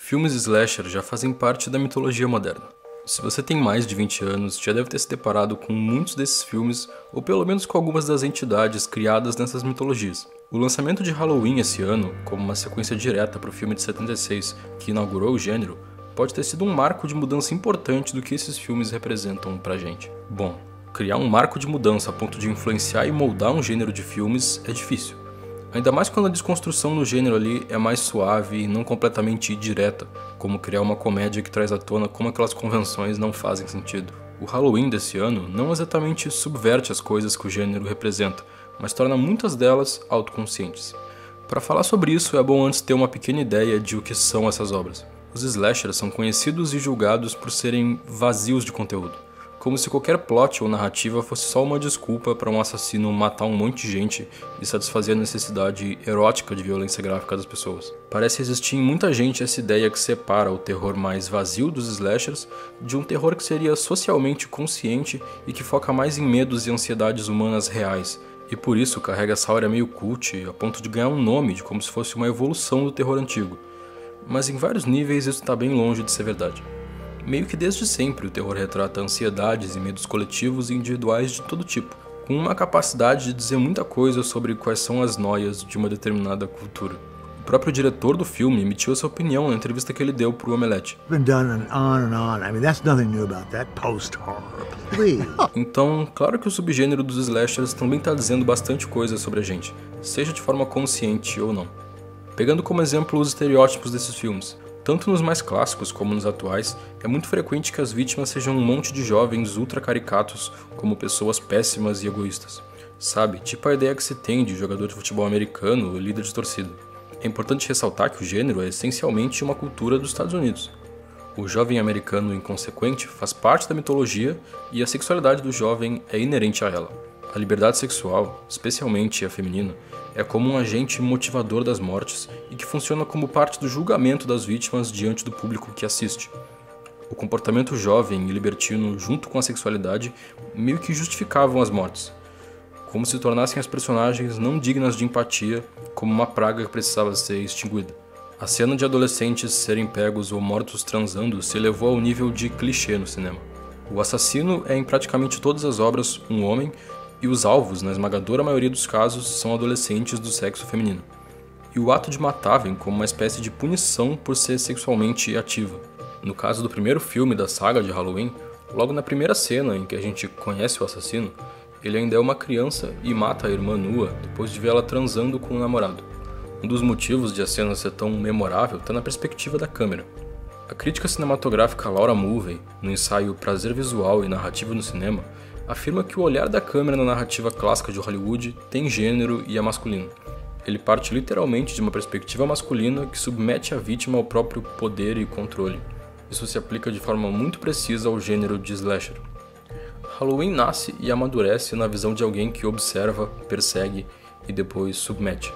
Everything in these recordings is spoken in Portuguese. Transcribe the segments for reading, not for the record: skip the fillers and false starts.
Filmes slasher já fazem parte da mitologia moderna. Se você tem mais de 20 anos, já deve ter se deparado com muitos desses filmes, ou pelo menos com algumas das entidades criadas nessas mitologias. O lançamento de Halloween esse ano, como uma sequência direta para o filme de 76 que inaugurou o gênero, pode ter sido um marco de mudança importante do que esses filmes representam pra gente. Bom, criar um marco de mudança a ponto de influenciar e moldar um gênero de filmes é difícil. Ainda mais quando a desconstrução no gênero ali é mais suave e não completamente direta, como criar uma comédia que traz à tona como aquelas convenções não fazem sentido. O Halloween desse ano não exatamente subverte as coisas que o gênero representa, mas torna muitas delas autoconscientes. Para falar sobre isso é bom antes ter uma pequena ideia de o que são essas obras. Os slashers são conhecidos e julgados por serem vazios de conteúdo. Como se qualquer plot ou narrativa fosse só uma desculpa para um assassino matar um monte de gente e satisfazer a necessidade erótica de violência gráfica das pessoas. Parece existir em muita gente essa ideia que separa o terror mais vazio dos slashers de um terror que seria socialmente consciente e que foca mais em medos e ansiedades humanas reais, e por isso carrega essa aura meio cult a ponto de ganhar um nome de como se fosse uma evolução do terror antigo. Mas em vários níveis isso está bem longe de ser verdade. Meio que desde sempre o terror retrata ansiedades e medos coletivos e individuais de todo tipo, com uma capacidade de dizer muita coisa sobre quais são as noias de uma determinada cultura. O próprio diretor do filme emitiu essa opinião na entrevista que ele deu pro Omelete. Então, claro que o subgênero dos slashers também está dizendo bastante coisa sobre a gente, seja de forma consciente ou não. Pegando como exemplo os estereótipos desses filmes. Tanto nos mais clássicos como nos atuais, é muito frequente que as vítimas sejam um monte de jovens ultra caricatos como pessoas péssimas e egoístas. Sabe, tipo a ideia que se tem de jogador de futebol americano ou líder de torcida. É importante ressaltar que o gênero é essencialmente uma cultura dos Estados Unidos. O jovem americano inconsequente faz parte da mitologia e a sexualidade do jovem é inerente a ela. A liberdade sexual, especialmente a feminina, é como um agente motivador das mortes e que funciona como parte do julgamento das vítimas diante do público que assiste. O comportamento jovem e libertino junto com a sexualidade meio que justificavam as mortes, como se tornassem as personagens não dignas de empatia como uma praga que precisava ser extinguida. A cena de adolescentes serem pegos ou mortos transando se elevou ao nível de clichê no cinema. O assassino é em praticamente todas as obras um homem, e os alvos, na esmagadora maioria dos casos, são adolescentes do sexo feminino. E o ato de matar vem como uma espécie de punição por ser sexualmente ativa. No caso do primeiro filme da saga de Halloween, logo na primeira cena em que a gente conhece o assassino, ele ainda é uma criança e mata a irmã nua depois de vê-la transando com o namorado. Um dos motivos de a cena ser tão memorável está na perspectiva da câmera. A crítica cinematográfica Laura Mulvey, no ensaio Prazer Visual e Narrativa no Cinema, afirma que o olhar da câmera na narrativa clássica de Hollywood tem gênero e é masculino. Ele parte literalmente de uma perspectiva masculina que submete a vítima ao próprio poder e controle. Isso se aplica de forma muito precisa ao gênero de slasher. Halloween nasce e amadurece na visão de alguém que observa, persegue e depois submete.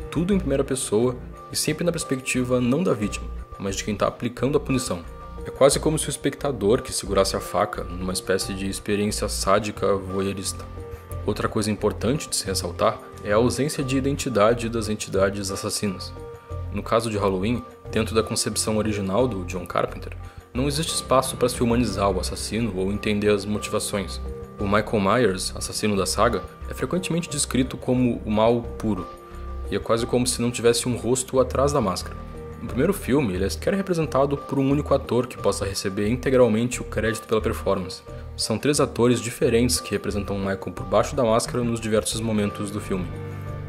Tudo em primeira pessoa e sempre na perspectiva não da vítima, mas de quem está aplicando a punição. É quase como se o espectador que segurasse a faca numa espécie de experiência sádica voyeurista. Outra coisa importante de se ressaltar é a ausência de identidade das entidades assassinas. No caso de Halloween, dentro da concepção original do John Carpenter, não existe espaço para se humanizar o assassino ou entender as motivações. O Michael Myers, assassino da saga, é frequentemente descrito como o mal puro, e é quase como se não tivesse um rosto atrás da máscara. No primeiro filme, ele é sequer representado por um único ator que possa receber integralmente o crédito pela performance. São 3 atores diferentes que representam Michael por baixo da máscara nos diversos momentos do filme.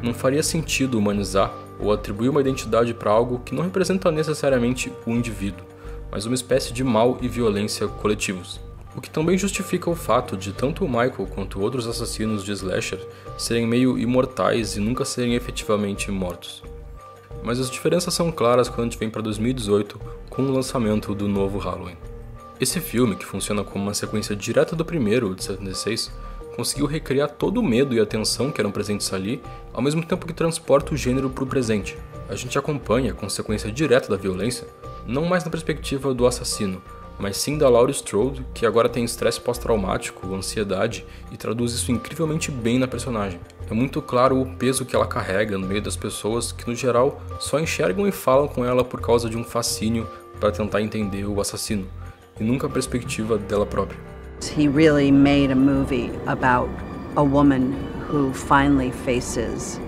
Não faria sentido humanizar ou atribuir uma identidade para algo que não representa necessariamente o indivíduo, mas uma espécie de mal e violência coletivos. O que também justifica o fato de tanto o Michael quanto outros assassinos de slasher serem meio imortais e nunca serem efetivamente mortos. Mas as diferenças são claras quando a gente vem para 2018 com o lançamento do novo Halloween. Esse filme, que funciona como uma sequência direta do primeiro, de 76, conseguiu recriar todo o medo e a tensão que eram presentes ali, ao mesmo tempo que transporta o gênero para o presente. A gente acompanha a consequência direta da violência, não mais na perspectiva do assassino, mas sim da Laurie Strode, que agora tem estresse pós-traumático, ansiedade, e traduz isso incrivelmente bem na personagem. É muito claro o peso que ela carrega no meio das pessoas que, no geral, só enxergam e falam com ela por causa de um fascínio para tentar entender o assassino, e nunca a perspectiva dela própria. He really made a movie about a woman who finally faces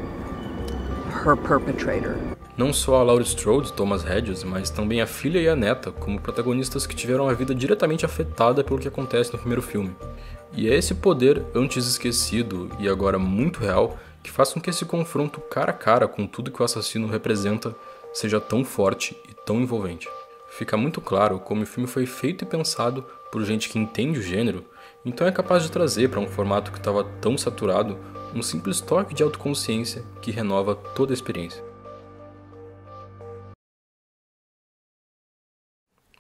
her perpetrator. Não só a Laurie Strode toma as rédeas, mas também a filha e a neta, como protagonistas que tiveram a vida diretamente afetada pelo que acontece no primeiro filme. E é esse poder antes esquecido e agora muito real que faz com que esse confronto cara a cara com tudo que o assassino representa seja tão forte e tão envolvente. Fica muito claro como o filme foi feito e pensado por gente que entende o gênero, então é capaz de trazer para um formato que estava tão saturado um simples toque de autoconsciência que renova toda a experiência.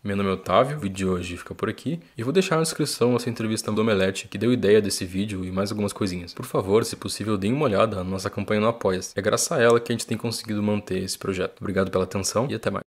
Meu nome é Otávio, o vídeo de hoje fica por aqui, e vou deixar na descrição essa entrevista do Omelete, que deu ideia desse vídeo e mais algumas coisinhas. Por favor, se possível, deem uma olhada na nossa campanha no Apoia-se. É graças a ela que a gente tem conseguido manter esse projeto. Obrigado pela atenção e até mais.